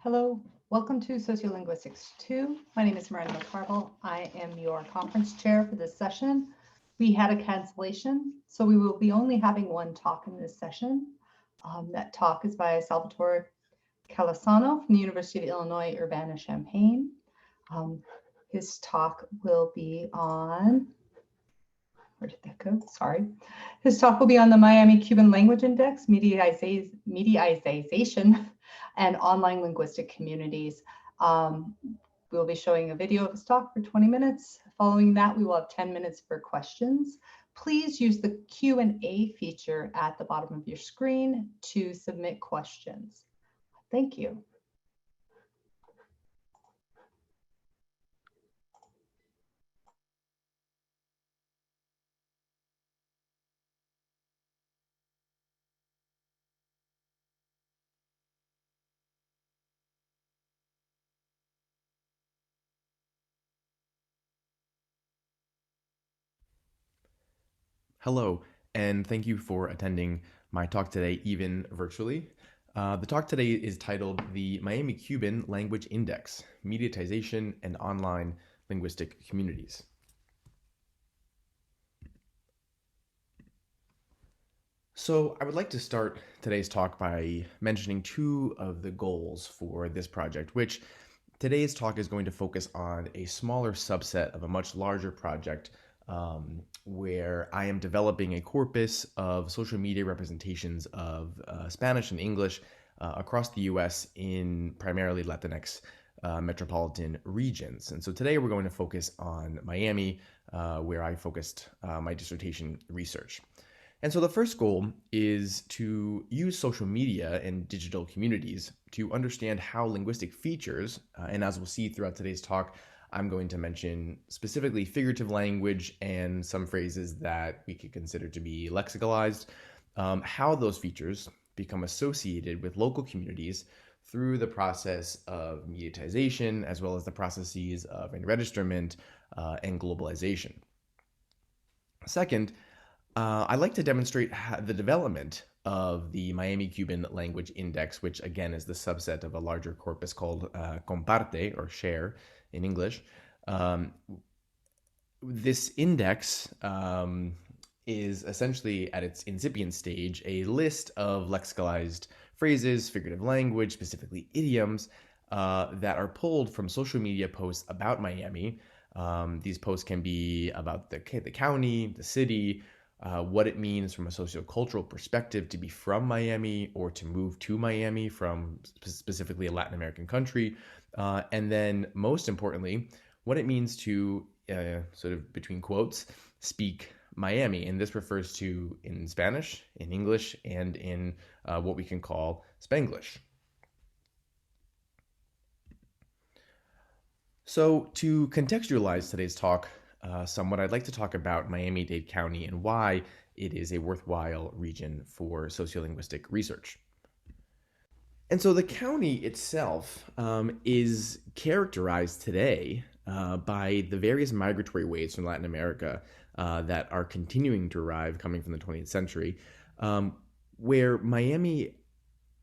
Hello, welcome to Sociolinguistics II. My name is Miranda McCarville. I am your conference chair for this session. We had a cancellation, so we will be only having one talk in this session. That talk is by Salvatore Calisano from the University of Illinois, Urbana-Champaign. His talk will be on, where did that go? Sorry. His talk will be on the Miami Cuban Language Index, mediaization, and online linguistic communities. We'll be showing a video of his talk for 20 minutes. Following that, we will have 10 minutes for questions. Please use the Q&A feature at the bottom of your screen to submit questions. Thank you. Hello, and thank you for attending my talk today, even virtually. The talk today is titled The Miami Cuban Language Index, Mediatization and Online Linguistic Communities. So I would like to start today's talk by mentioning two of the goals for this project, which today's talk is going to focus on a smaller subset of a much larger project where I am developing a corpus of social media representations of Spanish and English across the US in primarily Latinx metropolitan regions. And so today we're going to focus on Miami, where I focused my dissertation research. And so the first goal is to use social media and digital communities to understand how linguistic features, and as we'll see throughout today's talk, I'm going to mention specifically figurative language and some phrases that we could consider to be lexicalized, how those features become associated with local communities through the process of mediatization, as well as the processes of enregistrement and globalization. Second, I'd like to demonstrate the development of the Miami Cuban Language Index, which again is the subset of a larger corpus called Comparte, or share in English. This index is essentially at its incipient stage a list of lexicalized phrases, figurative language, specifically idioms, that are pulled from social media posts about Miami. These posts can be about the county, the city, what it means from a sociocultural perspective to be from Miami or to move to Miami from specifically a Latin American country. And then most importantly, what it means to, sort of between quotes, speak Miami. And this refers to in Spanish, in English, and in what we can call Spanglish. So to contextualize today's talk somewhat, I'd like to talk about Miami-Dade County and why it is a worthwhile region for sociolinguistic research. And so the county itself is characterized today by the various migratory waves from Latin America that are continuing to arrive coming from the 20th century, where Miami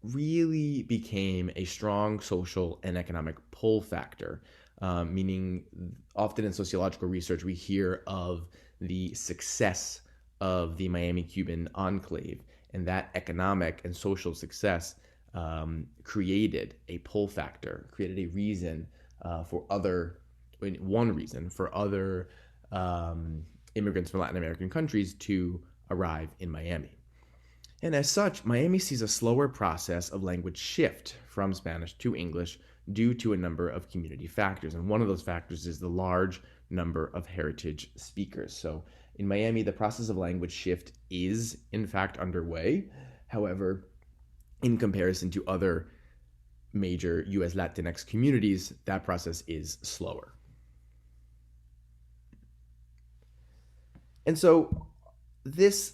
really became a strong social and economic pull factor, meaning often in sociological research we hear of the success of the Miami Cuban enclave, and that economic and social success created a pull factor, created a reason one reason for other immigrants from Latin American countries to arrive in Miami. And as such, Miami sees a slower process of language shift from Spanish to English due to a number of community factors. And one of those factors is the large number of heritage speakers. So in Miami, the process of language shift is in fact underway. However, in comparison to other major US Latinx communities, that process is slower. And so these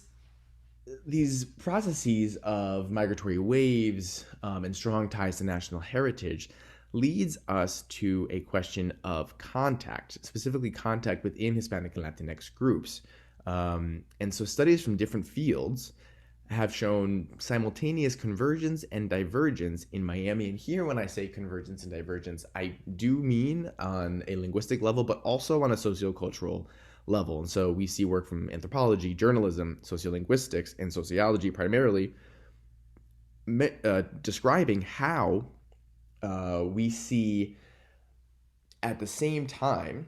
processes of migratory waves and strong ties to national heritage leads us to a question of contact, specifically contact within Hispanic and Latinx groups. And so studies from different fields have shown simultaneous convergence and divergence in Miami. And here, when I say convergence and divergence, I do mean on a linguistic level, but also on a sociocultural level. And so we see work from anthropology, journalism, sociolinguistics, and sociology primarily describing how we see at the same time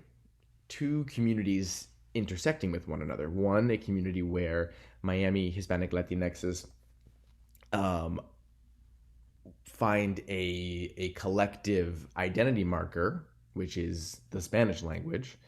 two communities intersecting with one another. One, a community where Miami Hispanic Latinxes find a collective identity marker, which is the Spanish language.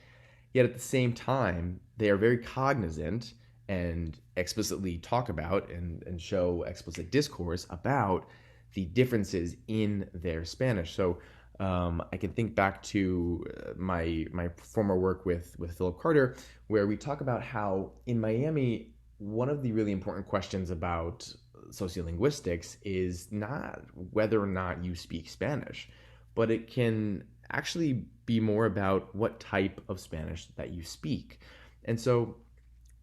Yet at the same time, they are very cognizant and explicitly talk about and show explicit discourse about the differences in their Spanish. So I can think back to my former work with Philip Carter, where we talk about how in Miami, one of the really important questions about sociolinguistics is not whether or not you speak Spanish, but it can actually be more about what type of Spanish that you speak. And so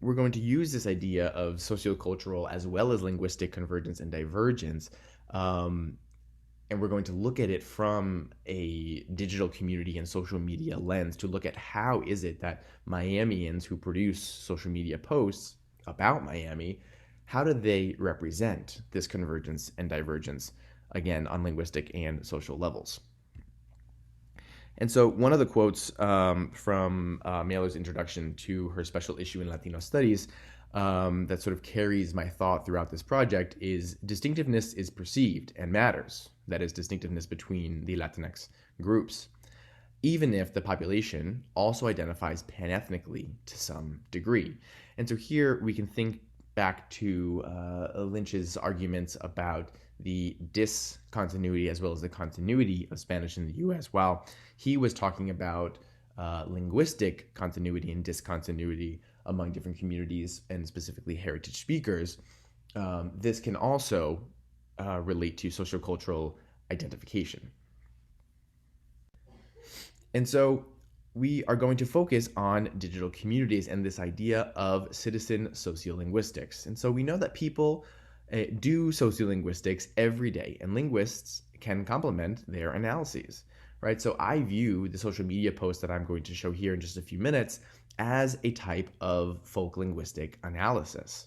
we're going to use this idea of sociocultural as well as linguistic convergence and divergence, and we're going to look at it from a digital community and social media lens to look at how is it that Miamians who produce social media posts about Miami, how do they represent this convergence and divergence, again, on linguistic and social levels. And so one of the quotes from Mailer's introduction to her special issue in Latino Studies that sort of carries my thought throughout this project is distinctiveness is perceived and matters. That is, distinctiveness between the Latinx groups, even if the population also identifies pan-ethnically to some degree. And so here we can think back to Lynch's arguments about the discontinuity as well as the continuity of Spanish in the US. While he was talking about linguistic continuity and discontinuity among different communities and specifically heritage speakers, this can also relate to sociocultural identification. And so we are going to focus on digital communities and this idea of citizen sociolinguistics. And so we know that people do sociolinguistics every day, and linguists can complement their analyses, right? So I view the social media post that I'm going to show here in just a few minutes as a type of folk linguistic analysis.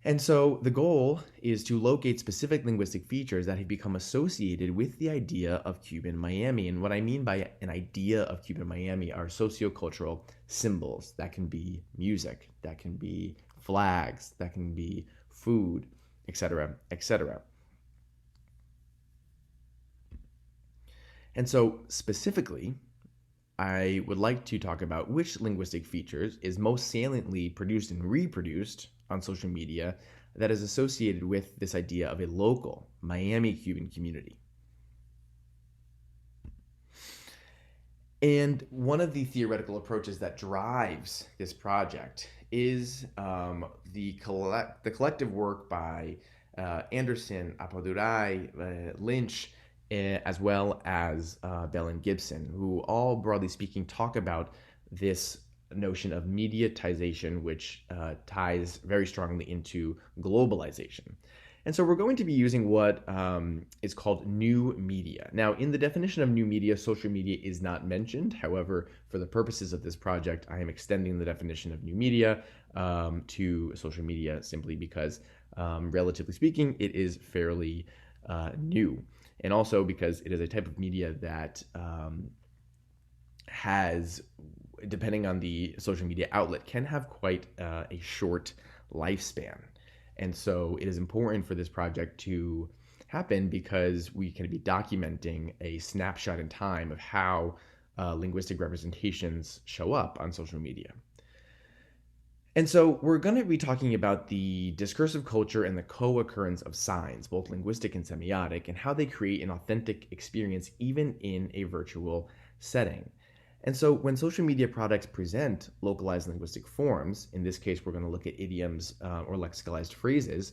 And so the goal is to locate specific linguistic features that have become associated with the idea of Cuban Miami. And what I mean by an idea of Cuban Miami are sociocultural symbols. That can be music, that can be flags, that can be food, etc., etc. And so specifically, I would like to talk about which linguistic features is most saliently produced and reproduced on social media that is associated with this idea of a local Miami Cuban community. And one of the theoretical approaches that drives this project is the collective work by Anderson, Apadurai, Lynch, as well as Bell and Gibson, who all, broadly speaking, talk about this notion of mediatization, which ties very strongly into globalization. And so we're going to be using what is called new media. Now, in the definition of new media, social media is not mentioned. However, for the purposes of this project, I am extending the definition of new media to social media simply because, relatively speaking, it is fairly new. And also because it is a type of media that has, depending on the social media outlet, can have quite a short lifespan. And so it is important for this project to happen because we can be documenting a snapshot in time of how linguistic representations show up on social media. And so we're going to be talking about the discursive culture and the co-occurrence of signs, both linguistic and semiotic, and how they create an authentic experience even in a virtual setting. And so when social media products present localized linguistic forms, in this case we're going to look at idioms or lexicalized phrases,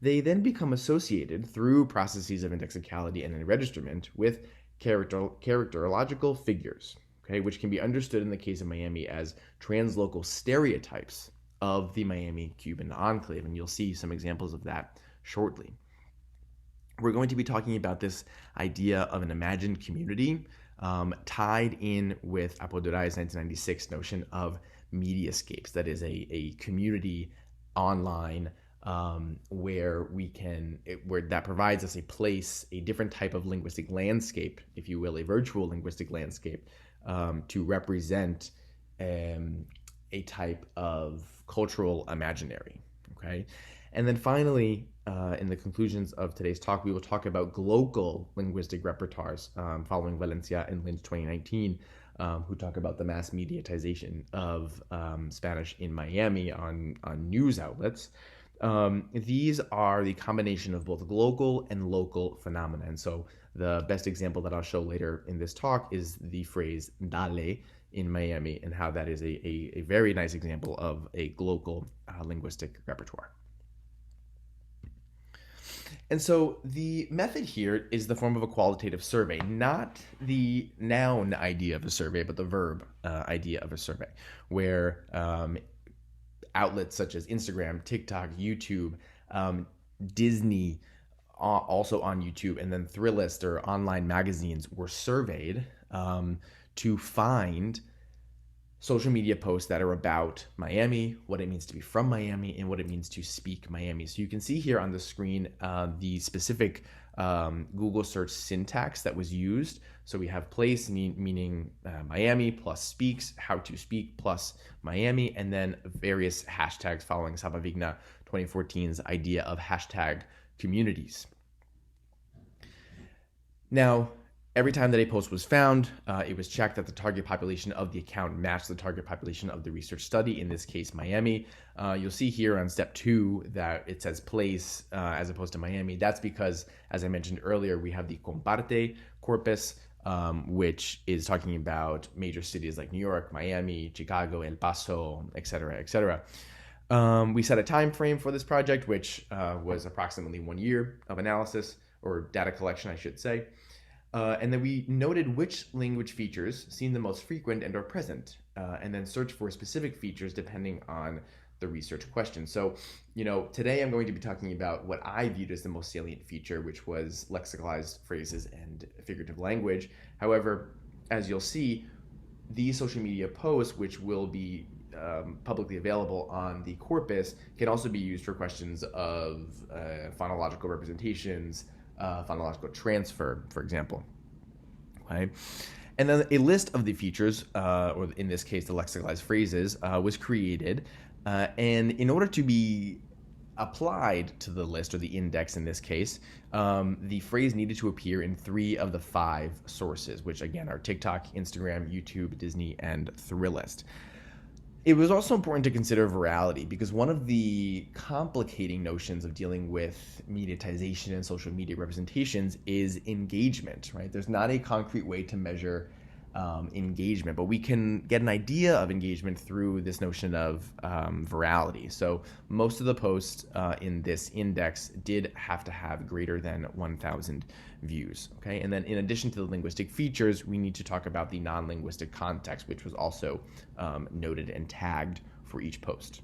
they then become associated through processes of indexicality and enregistrement with characterological figures, okay, which can be understood in the case of Miami as translocal stereotypes of the Miami Cuban enclave, and you'll see some examples of that shortly. We're going to be talking about this idea of an imagined community tied in with Apodorai's 1996 notion of mediascapes. That is a community online where that provides us a place, a different type of linguistic landscape, if you will, a virtual linguistic landscape to represent a type of cultural imaginary. Okay. And then finally, in the conclusions of today's talk, we will talk about glocal linguistic repertoires following Valencia and Lynch 2019, who talk about the mass mediatization of Spanish in Miami on news outlets. These are the combination of both global and local phenomena. And so the best example that I'll show later in this talk is the phrase dale in Miami, and how that is a very nice example of a global linguistic repertoire. And so the method here is the form of a qualitative survey, not the noun idea of a survey, but the verb idea of a survey, where outlets such as Instagram, TikTok, YouTube, Disney, also on YouTube, and then Thrillist or online magazines were surveyed to find social media posts that are about Miami, what it means to be from Miami, and what it means to speak Miami. So you can see here on the screen the specific Google search syntax that was used. So we have place meaning Miami plus speaks, how to speak plus Miami, and then various hashtags following Salvatore 2014's idea of hashtag communities. Now, every time that a post was found, it was checked that the target population of the account matched the target population of the research study, in this case, Miami. You'll see here on step 2 that it says place as opposed to Miami. That's because, as I mentioned earlier, we have the comparte corpus, which is talking about major cities like New York, Miami, Chicago, El Paso, et cetera, et cetera. We set a time frame for this project, which was approximately 1 year of analysis, or data collection, I should say. And then we noted which language features seem the most frequent and are present, and then search for specific features depending on the research question. So, today I'm going to be talking about what I viewed as the most salient feature, which was lexicalized phrases and figurative language. However, as you'll see, these social media posts, which will be publicly available on the corpus, can also be used for questions of phonological representations, phonological transfer, for example. Okay. And then a list of the features, or in this case, the lexicalized phrases, was created. And in order to be applied to the list, or the index in this case, the phrase needed to appear in 3 of the 5 sources, which again are TikTok, Instagram, YouTube, Disney, and Thrillist. It was also important to consider virality, because one of the complicating notions of dealing with mediatization and social media representations is engagement, right? There's not a concrete way to measure engagement, but we can get an idea of engagement through this notion of virality. So most of the posts in this index did have to have greater than 1,000 views. Okay, and then in addition to the linguistic features, we need to talk about the non-linguistic context, which was also noted and tagged for each post.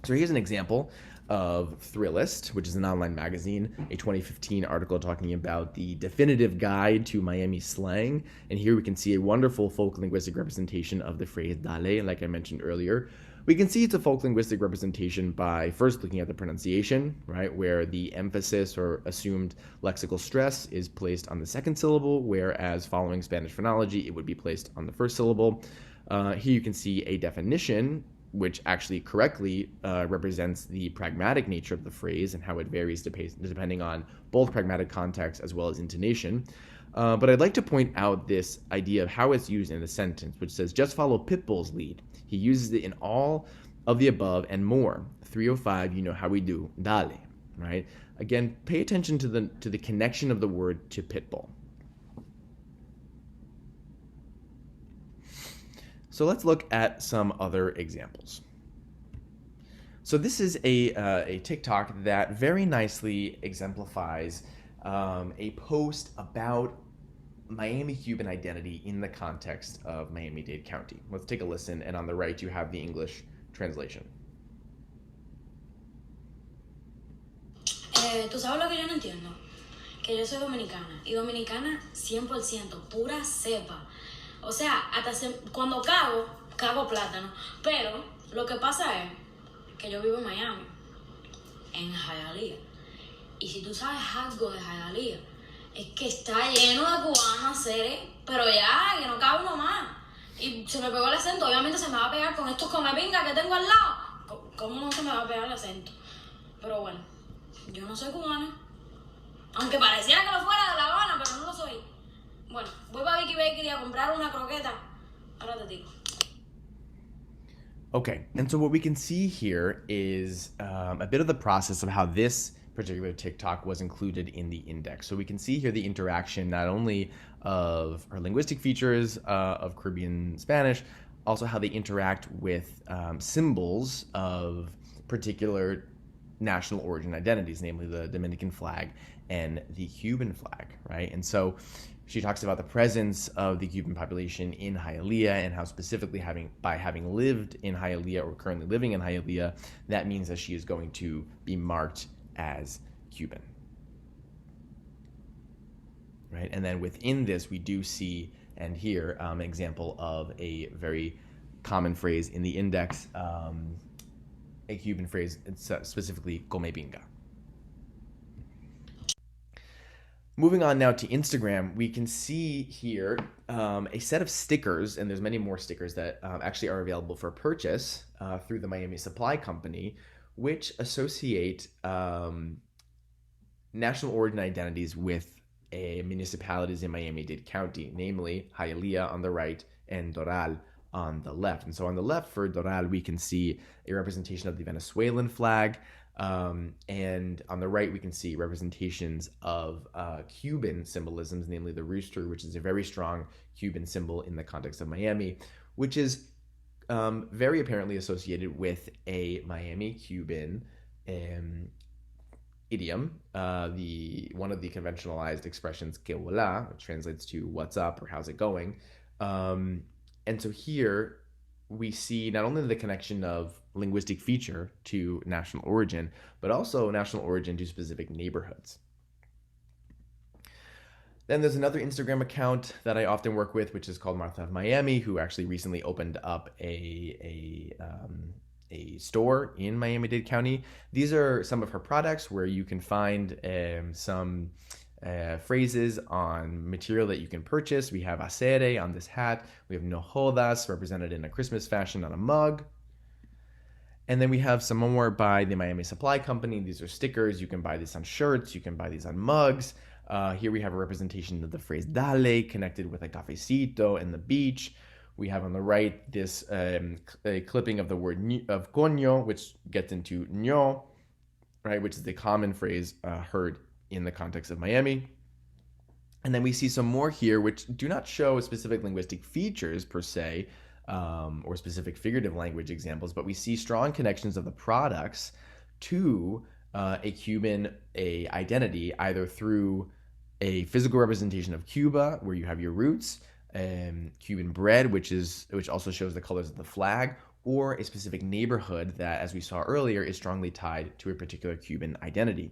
So here's an example of Thrillist, which is an online magazine, a 2015 article talking about the definitive guide to Miami slang. And here we can see a wonderful folk linguistic representation of the phrase dale, like I mentioned earlier. We can see it's a folk linguistic representation by first looking at the pronunciation, right, where the emphasis or assumed lexical stress is placed on the second syllable, whereas following Spanish phonology, it would be placed on the first syllable. Here you can see a definition, which actually correctly represents the pragmatic nature of the phrase and how it varies depending on both pragmatic context as well as intonation. But I'd like to point out this idea of how it's used in the sentence, which says, just follow Pitbull's lead. He uses it in all of the above and more. 305, you know how we do, dale, right? Again, pay attention to the connection of the word to Pitbull. So let's look at some other examples. So this is a TikTok that very nicely exemplifies a post about Miami Cuban identity in the context of Miami-Dade County. Let's take a listen, and on the right you have the English translation. tú sabes lo que yo no entiendo, que yo soy dominicana, y dominicana 100%, pura cepa. O sea, cuando cago plátano. Pero lo que pasa es que yo vivo en Miami, en Hialeah. Y si tú sabes algo de Hialeah, es que está lleno de cubanos, seres, pero ya, que no cabe uno más. Y se me pegó el acento, obviamente se me va a pegar con estos comepingas que tengo al lado. ¿Cómo no se me va a pegar el acento? Pero bueno, yo no soy cubana. Aunque pareciera que lo fuera de La Habana, pero no lo soy. Bueno, voy para Vicky Bakery a comprar una croqueta. Ahora te digo. Okay, and so what we can see here is a bit of the process of how this particular TikTok was included in the index. So we can see here the interaction not only of her linguistic features of Caribbean Spanish, also how they interact with symbols of particular national origin identities, namely the Dominican flag and the Cuban flag, right? And so she talks about the presence of the Cuban population in Hialeah and how specifically by having lived in Hialeah or currently living in Hialeah, that means that she is going to be marked as Cuban, right? And then within this, we do see and hear an example of a very common phrase in the index, a Cuban phrase, specifically come pinga. Moving on now to Instagram, we can see here a set of stickers, and there's many more stickers that actually are available for purchase through the Miami Supply Company, which associate national origin identities with municipalities in Miami-Dade County, namely Hialeah on the right and Doral on the left. And so on the left for Doral, we can see a representation of the Venezuelan flag. And on the right, we can see representations of Cuban symbolisms, namely the rooster, which is a very strong Cuban symbol in the context of Miami, which is very apparently associated with a Miami Cuban idiom, one of the conventionalized expressions, que hola, which translates to what's up or how's it going. And so here we see not only the connection of linguistic feature to national origin, but also national origin to specific neighborhoods. Then there's another Instagram account that I often work with, which is called Martha of Miami, who actually recently opened up a store in Miami-Dade County. These are some of her products where you can find some phrases on material that you can purchase. We have acere on this hat. We have no jodas represented in a Christmas fashion on a mug. And then we have some more by the Miami Supply Company. These are stickers. You can buy this on shirts. You can buy these on mugs. Here we have a representation of the phrase dale connected with a cafecito and the beach. We have on the right this a clipping of the word of coño, which gets into ño, right, which is the common phrase heard in the context of Miami. And then we see some more here which do not show specific linguistic features per se, or specific figurative language examples, but we see strong connections of the products to a Cuban identity, either through a physical representation of Cuba, where you have your roots, Cuban bread, which also shows the colors of the flag, or a specific neighborhood that, as we saw earlier, is strongly tied to a particular Cuban identity.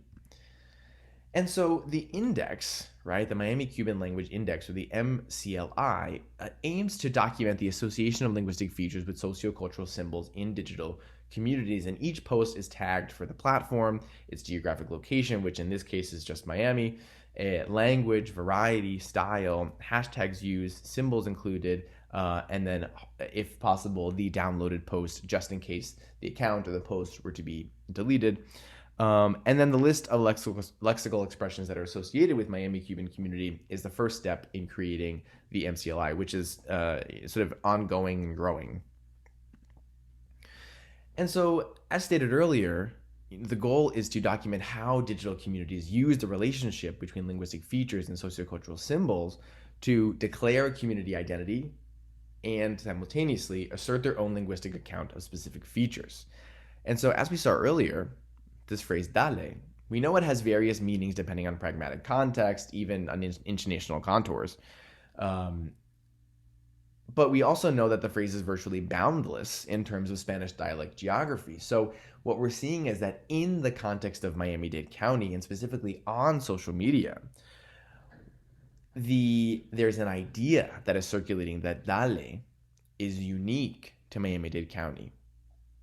And so the index, right, the Miami Cuban Language Index, or the MCLI, aims to document the association of linguistic features with sociocultural symbols in digital communities. And each post is tagged for the platform, its geographic location, which in this case is just Miami, language, variety, style, hashtags used, symbols included, and then, if possible, the downloaded post, just in case the account or the post were to be deleted. And then the list of lexical expressions that are associated with Miami Cuban community is the first step in creating the MCLI, which is sort of ongoing and growing. And so, as stated earlier, the goal is to document how digital communities use the relationship between linguistic features and sociocultural symbols to declare a community identity and simultaneously assert their own linguistic account of specific features. And so, as we saw earlier, this phrase dale, we know it has various meanings depending on pragmatic context, even on intonational contours. But we also know that the phrase is virtually boundless in terms of Spanish dialect geography. So what we're seeing is that in the context of Miami-Dade County, and specifically on social media, there's an idea that is circulating that dale is unique to Miami-Dade County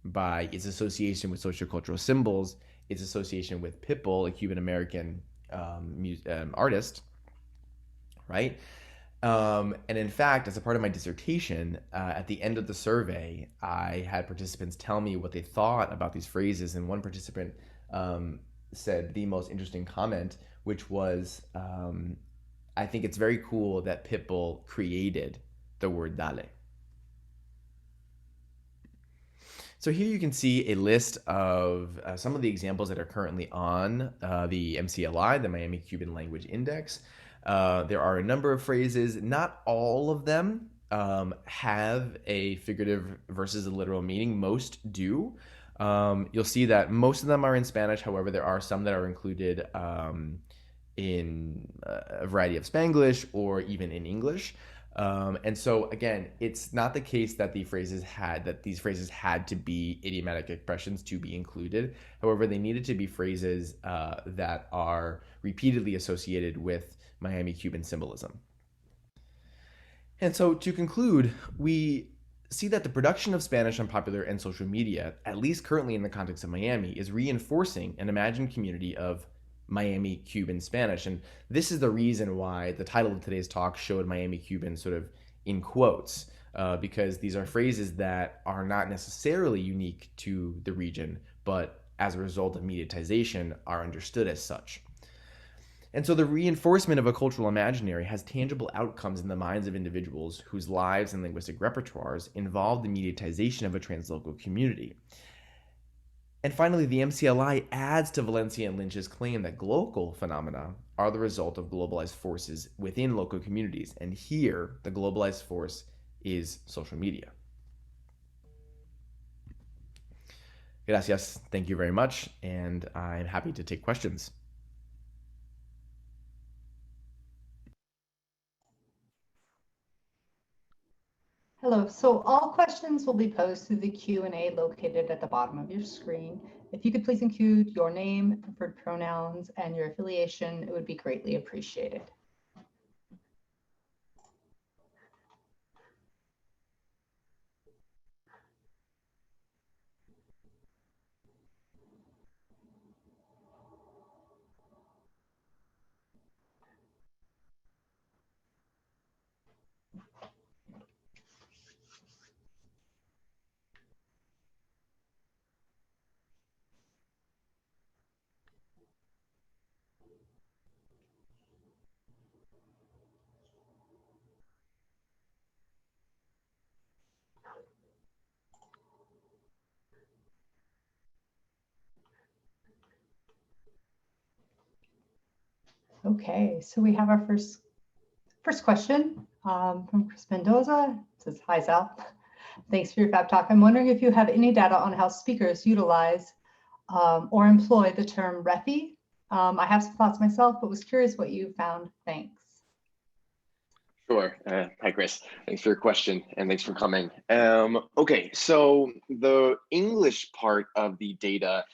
by its association with sociocultural symbols, its association with Pitbull, a Cuban American artist, right? And in fact, as a part of my dissertation, at the end of the survey, I had participants tell me what they thought about these phrases. And one participant said the most interesting comment, which was, I think it's very cool that Pitbull created the word dale. So here you can see a list of some of the examples that are currently on the MCLI, the Miami Cuban Language Index. There are a number of phrases. Not all of them have a figurative versus a literal meaning. Most do. You'll see that most of them are in Spanish. However, there are some that are included in a variety of Spanglish or even in English. And so again, it's not the case that these phrases had to be idiomatic expressions to be included. However, they needed to be phrases that are repeatedly associated with Miami Cuban symbolism. And so to conclude, we see that the production of Spanish on popular and social media, at least currently in the context of Miami, is reinforcing an imagined community of Miami Cuban Spanish. And this is the reason why the title of today's talk showed Miami Cuban sort of in quotes, because these are phrases that are not necessarily unique to the region, but as a result of mediatization are understood as such. And so the reinforcement of a cultural imaginary has tangible outcomes in the minds of individuals whose lives and linguistic repertoires involve the mediatization of a translocal community. And finally, the MCLI adds to Valencia and Lynch's claim that global phenomena are the result of globalized forces within local communities. And here, the globalized force is social media. Gracias. Thank you very much. And I'm happy to take questions. Hello, so all questions will be posed through the Q&A located at the bottom of your screen. If you could please include your name, preferred pronouns, and your affiliation, it would be greatly appreciated. Okay, so we have our first question from Chris Mendoza. It says, hi, Sal. Thanks for your fab talk. I'm wondering if you have any data on how speakers utilize or employ the term refi. I have some thoughts myself, but was curious what you found. Thanks. Sure. Hi, Chris. Thanks for your question and thanks for coming. Okay, so the English part of the data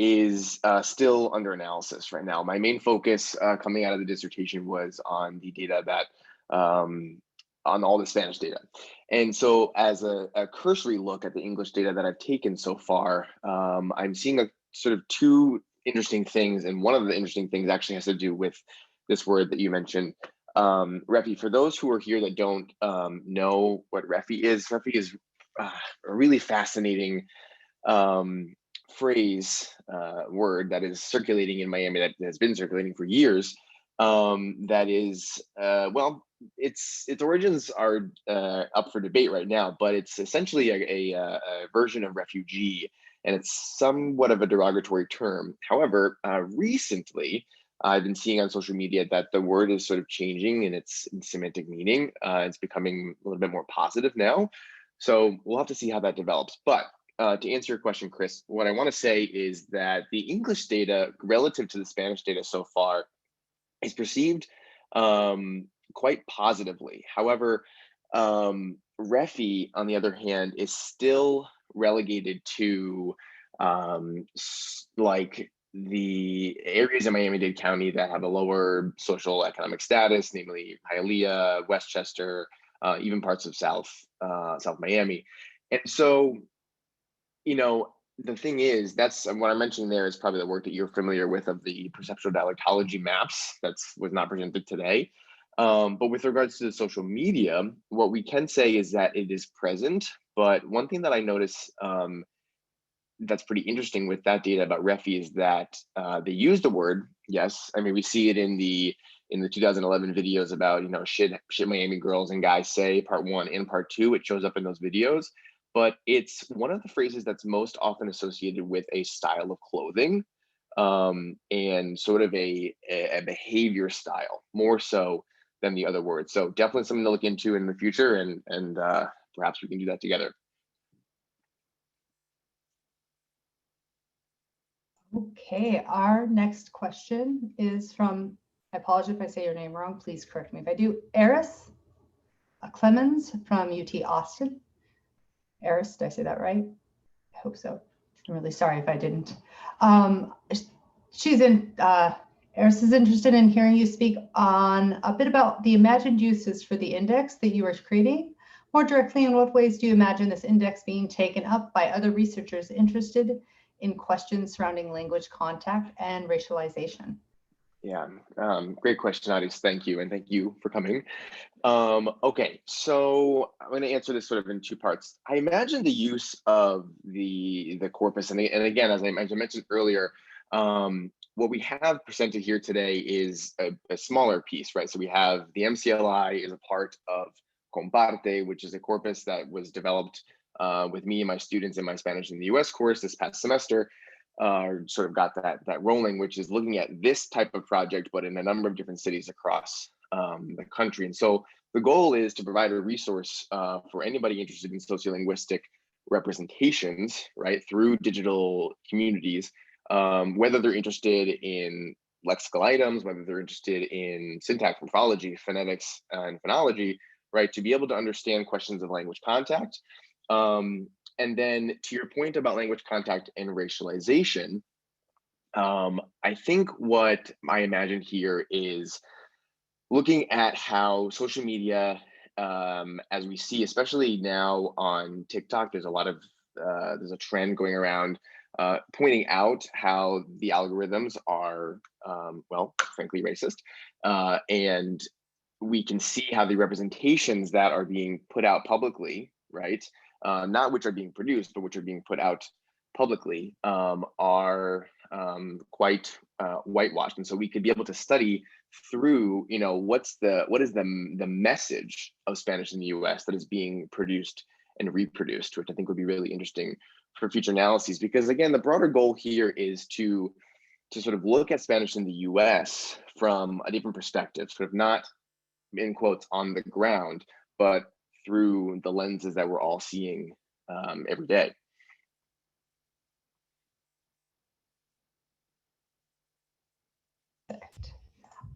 is still under analysis right now. My main focus coming out of the dissertation was on the data that, on all the Spanish data. And so as a cursory look at the English data that I've taken so far, I'm seeing a sort of two interesting things. And one of the interesting things actually has to do with this word that you mentioned, refi. For those who are here that don't know what refi is a really fascinating phrase, word that is circulating in Miami, that has been circulating for years. That is, well, its origins are up for debate right now, but it's essentially a version of refugee, and it's somewhat of a derogatory term. However, recently, I've been seeing on social media that the word is sort of changing in its semantic meaning. It's becoming a little bit more positive now. So we'll have to see how that develops. But to answer your question, Chris, what I want to say is that the English data relative to the Spanish data so far is perceived quite positively. However, Refi, on the other hand, is still relegated to like the areas in Miami-Dade County that have a lower social economic status, namely Hialeah, Westchester, even parts of South Miami. And so, you know, the thing is, that's what I'm mentioning there is probably the work that you're familiar with of the perceptual dialectology maps. Was not presented today. But with regards to the social media, what we can say is that it is present. But one thing that I notice that's pretty interesting with that data about Refi is that they use the word, yes. I mean, we see it in the 2011 videos about, you know, shit Miami girls and guys say, part 1 and part 2. It shows up in those videos, but it's one of the phrases that's most often associated with a style of clothing and sort of a behavior style, more so than the other words. So definitely something to look into in the future, and perhaps we can do that together. Okay, our next question is from, I apologize if I say your name wrong, please correct me if I do, Eris Clemens from UT Austin. Eris, did I say that right? I hope so. I'm really sorry if I didn't. Eris is interested in hearing you speak on a bit about the imagined uses for the index that you are creating. More directly, in what ways do you imagine this index being taken up by other researchers interested in questions surrounding language contact and racialization? Yeah, great question, Adis. Thank you, and thank you for coming. Okay, so I'm going to answer this sort of in 2 parts. I imagine the use of the corpus, and again, as I mentioned earlier, what we have presented here today is a smaller piece, right? So we have the MCLI is a part of Comparte, which is a corpus that was developed with me and my students in my Spanish in the US course this past semester. Sort of got that rolling, which is looking at this type of project, but in a number of different cities across the country. And so the goal is to provide a resource for anybody interested in sociolinguistic representations, right, through digital communities, whether they're interested in lexical items, whether they're interested in syntax, morphology, phonetics, and phonology, right, to be able to understand questions of language contact. And then to your point about language contact and racialization, I think what I imagine here is looking at how social media, as we see, especially now on TikTok, there's a trend going around pointing out how the algorithms are, well, frankly, racist. And we can see how the representations that are being put out publicly, right, not which are being produced, but which are being put out publicly, are quite whitewashed. And so we could be able to study through, you know, what is the message of Spanish in the US that is being produced and reproduced, which I think would be really interesting for future analyses. Because again, the broader goal here is to sort of look at Spanish in the US from a different perspective, sort of not in quotes on the ground, but through the lenses that we're all seeing every day.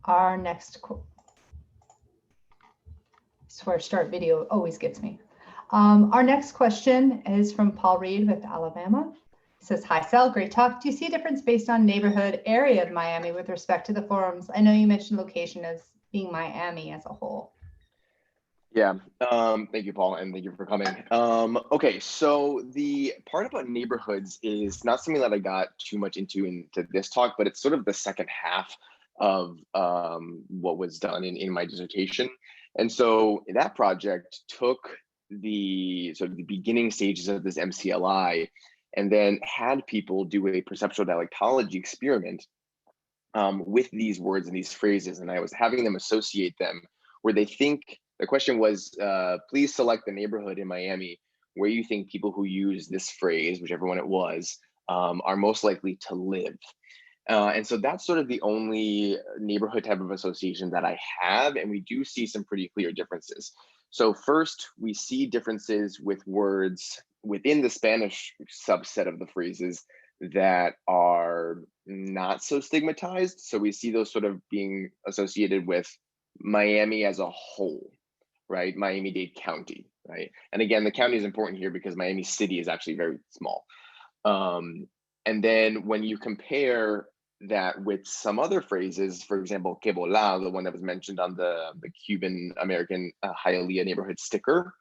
Our next quote. I swear, start video always gets me. Our next question is from Paul Reed with Alabama. It says, hi, Sal, great talk. Do you see a difference based on neighborhood area of Miami with respect to the forums? I know you mentioned location as being Miami as a whole. Yeah, thank you, Paul, and thank you for coming. Okay, so the part about neighborhoods is not something that I got too much into this talk, but it's sort of the second half of what was done in my dissertation. And so that project took the sort of the beginning stages of this MCLI and then had people do a perceptual dialectology experiment with these words and these phrases. And I was having them associate them where they think, the question was, please select the neighborhood in Miami where you think people who use this phrase, whichever one it was, are most likely to live. And so that's sort of the only neighborhood type of association that I have, and we do see some pretty clear differences. So first, we see differences with words within the Spanish subset of the phrases that are not so stigmatized. So we see those sort of being associated with Miami as a whole, right? Miami-Dade County, right? And again, the county is important here because Miami City is actually very small. And then when you compare that with some other phrases, for example, que bola, the one that was mentioned on the Cuban American Hialeah neighborhood sticker,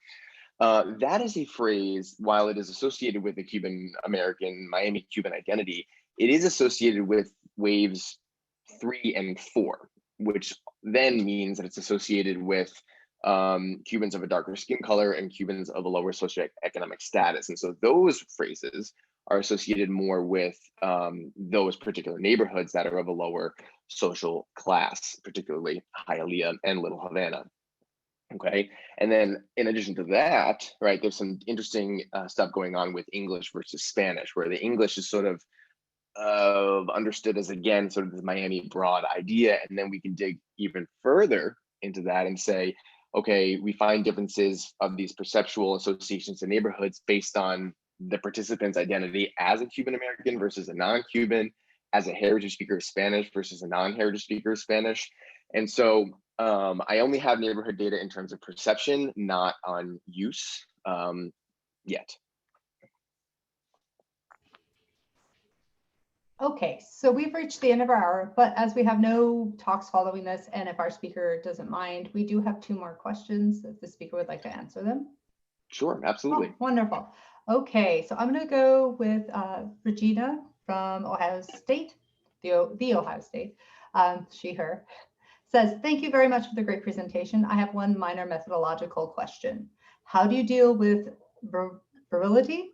that is a phrase, while it is associated with the Cuban American, Miami Cuban identity, it is associated with waves 3 and 4, which then means that it's associated with Cubans of a darker skin color and Cubans of a lower socioeconomic status. And so those phrases are associated more with those particular neighborhoods that are of a lower social class, particularly Hialeah and Little Havana. Okay, and then in addition to that, right, there's some interesting stuff going on with English versus Spanish, where the English is sort of understood as, again, sort of this Miami broad idea, and then we can dig even further into that and say, okay, we find differences of these perceptual associations to neighborhoods based on the participant's identity as a Cuban American versus a non-Cuban, as a heritage speaker of Spanish versus a non-heritage speaker of Spanish. And so I only have neighborhood data in terms of perception, not on use yet. Okay, so we've reached the end of our hour, but as we have no talks following this, and if our speaker doesn't mind, we do have 2 more questions if the speaker would like to answer them. Sure, absolutely. Oh, wonderful. Okay, so I'm going to go with Regina from Ohio State, the Ohio State, she, her, says, thank you very much for the great presentation. I have one minor methodological question. How do you deal with virality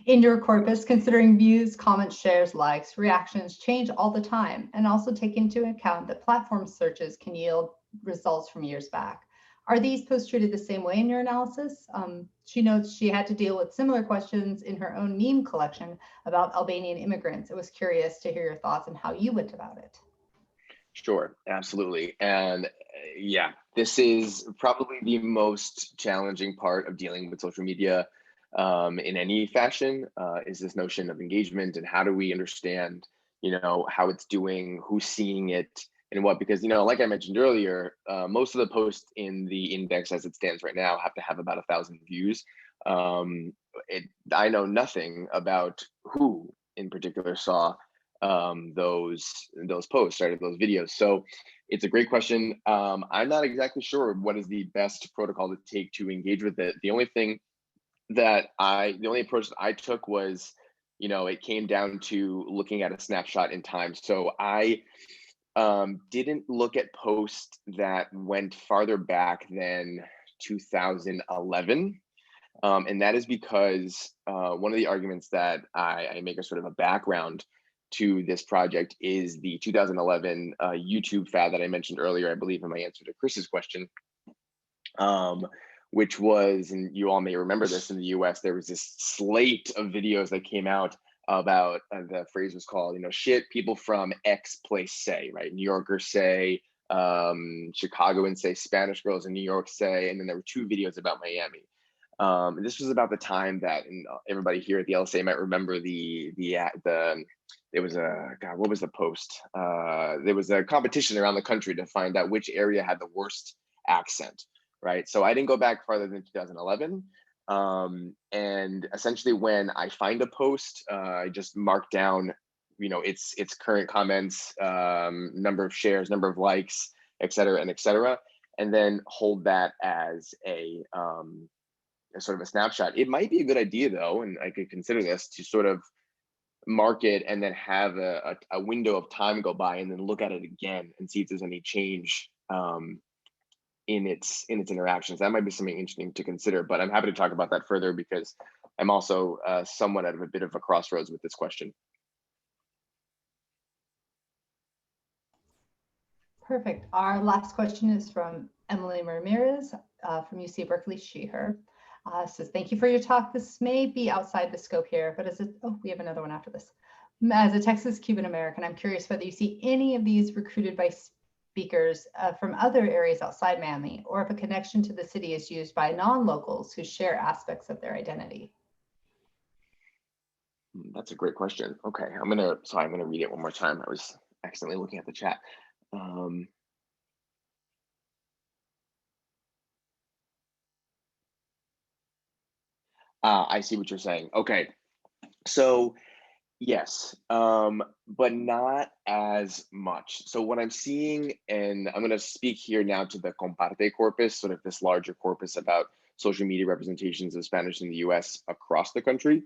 in your corpus, considering views, comments, shares, likes, reactions change all the time, and also take into account that platform searches can yield results from years back? Are these posts treated the same way in your analysis? She notes she had to deal with similar questions in her own meme collection about Albanian immigrants. I was curious to hear your thoughts on how you went about it. Sure, absolutely. And yeah, this is probably the most challenging part of dealing with social media in any fashion, is this notion of engagement and how do we understand, how it's doing, who's seeing it, and what, because, like I mentioned earlier, most of the posts in the index as it stands right now have to have about 1,000 views. I know nothing about who in particular saw those posts, right, those videos. So it's a great question. I'm not exactly sure what is the best protocol to take to engage with it. The only approach that I took was, it came down to looking at a snapshot in time. So I didn't look at posts that went farther back than 2011. And that is because one of the arguments that I make a sort of a background to this project is the 2011 YouTube fad that I mentioned earlier, I believe in my answer to Chris's question, which was, and you all may remember this, in the US, there was this slate of videos that came out about, the phrase was called, shit people from X place say, right? New Yorkers say, Chicagoans say, Spanish girls in New York say, and then there were 2 videos about Miami. This was about the time that, and everybody here at the LSA might remember there was what was the post? There was a competition around the country to find out which area had the worst accent, right? So I didn't go back farther than 2011. And essentially when I find a post, I just mark down, its current comments, number of shares, number of likes, et cetera, and then hold that as a sort of a snapshot. It might be a good idea though, and I could consider this, to sort of mark it and then have a window of time go by and then look at it again and see if there's any change in its interactions. That might be something interesting to consider, but I'm happy to talk about that further because I'm also somewhat at a bit of a crossroads with this question. Perfect. Our last question is from Emily Ramirez from UC Berkeley, she, her. Says, thank you for your talk. This may be outside the scope here, but we have another one after this. As a Texas Cuban American, I'm curious whether you see any of these recruited by speakers from other areas outside Miami, or if a connection to the city is used by non-locals who share aspects of their identity. That's a great question. Okay, I'm gonna read it one more time. I was accidentally looking at the chat. I see what you're saying. Okay. So yes, but not as much. So what I'm seeing, and I'm going to speak here now to the comparte corpus, sort of this larger corpus about social media representations of Spanish in the US across the country.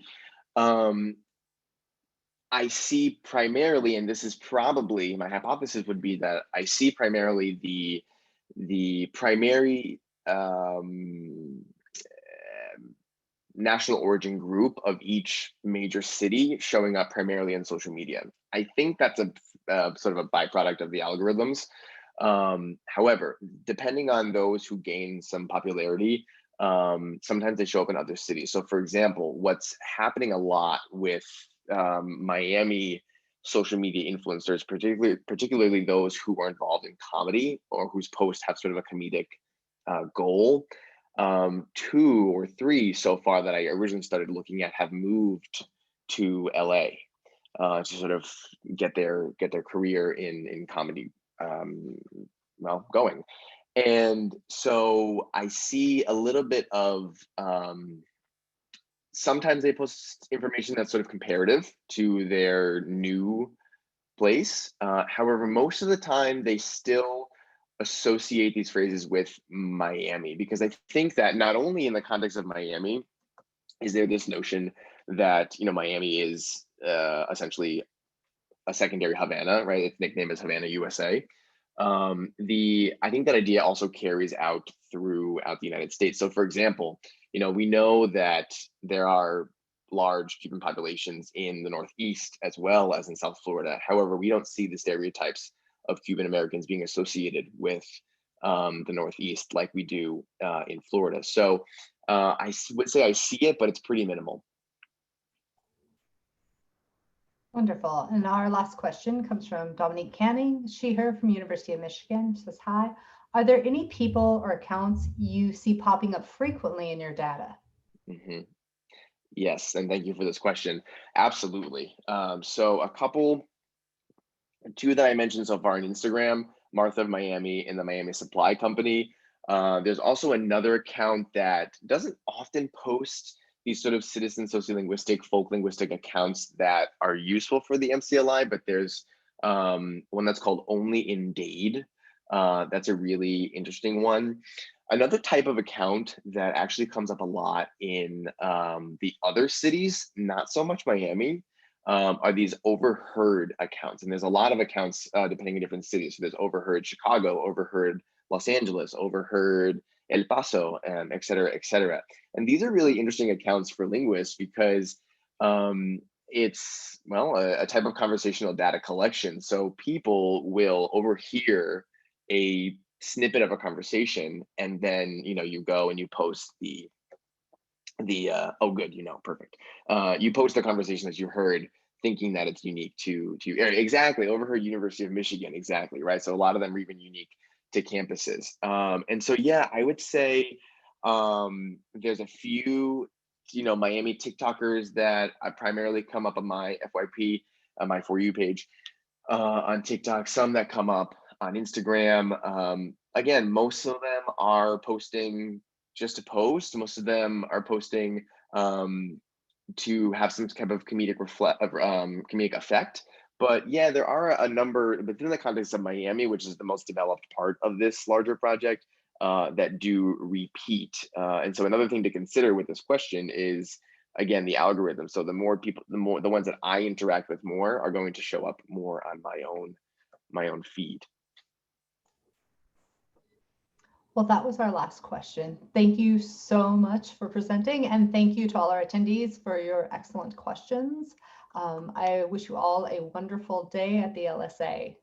I see primarily, and this is probably my hypothesis would be that I see primarily the primary national origin group of each major city showing up primarily on social media. I think that's a sort of a byproduct of the algorithms. However, depending on those who gain some popularity, sometimes they show up in other cities. So for example, what's happening a lot with Miami social media influencers, particularly those who are involved in comedy or whose posts have sort of a comedic goal. 2 or 3 so far that I originally started looking at have moved to LA to sort of get their career in comedy going. And so I see a little bit of sometimes they post information that's sort of comparative to their new place. However, most of the time they still associate these phrases with Miami, because I think that not only in the context of Miami is there this notion that, you know, Miami is essentially a secondary Havana, right? Its nickname is Havana, USA. I think that idea also carries out throughout the United States. So for example, you know, we know that there are large Cuban populations in the Northeast as well as in South Florida. However, we don't see the stereotypes of Cuban Americans being associated with the Northeast like we do in Florida. So would say I see it, but it's pretty minimal. Wonderful. And our last question comes from Dominique Canning, she, her, from University of Michigan. She says, hi. Are there any people or accounts you see popping up frequently in your data? Mm-hmm. Yes, and thank you for this question. Absolutely. So a couple, 2 that I mentioned so far on Instagram, Martha of Miami and the Miami Supply Company. There's also another account that doesn't often post these sort of citizen sociolinguistic, folk linguistic accounts that are useful for the MCLI, but there's one that's called Only in Dade. That's a really interesting one. Another type of account that actually comes up a lot in the other cities, not so much Miami, are these overheard accounts. And there's a lot of accounts depending on different cities. So there's overheard Chicago, overheard Los Angeles, overheard El Paso, et cetera, et cetera. And these are really interesting accounts for linguists because it's, well, a type of conversational data collection. So people will overhear a snippet of a conversation, and then, you know, you go and you post the oh good, you know, perfect. You post the conversation that you heard thinking that it's unique to exactly, overheard University of Michigan, exactly, right? So a lot of them are even unique to campuses. And so yeah, I would say there's a few, you know, Miami TikTokers that I primarily come up on my FYP, my For You page on TikTok, some that come up on Instagram. Again, most of them are posting just to post. Most of them are posting to have some type of comedic effect. But yeah, there are a number within the context of Miami, which is the most developed part of this larger project, that do repeat. And so another thing to consider with this question is, again, the algorithm. So the more people, the ones that I interact with more are going to show up more on my own feed. Well, that was our last question. Thank you so much for presenting, and thank you to all our attendees for your excellent questions. I wish you all a wonderful day at the LSA.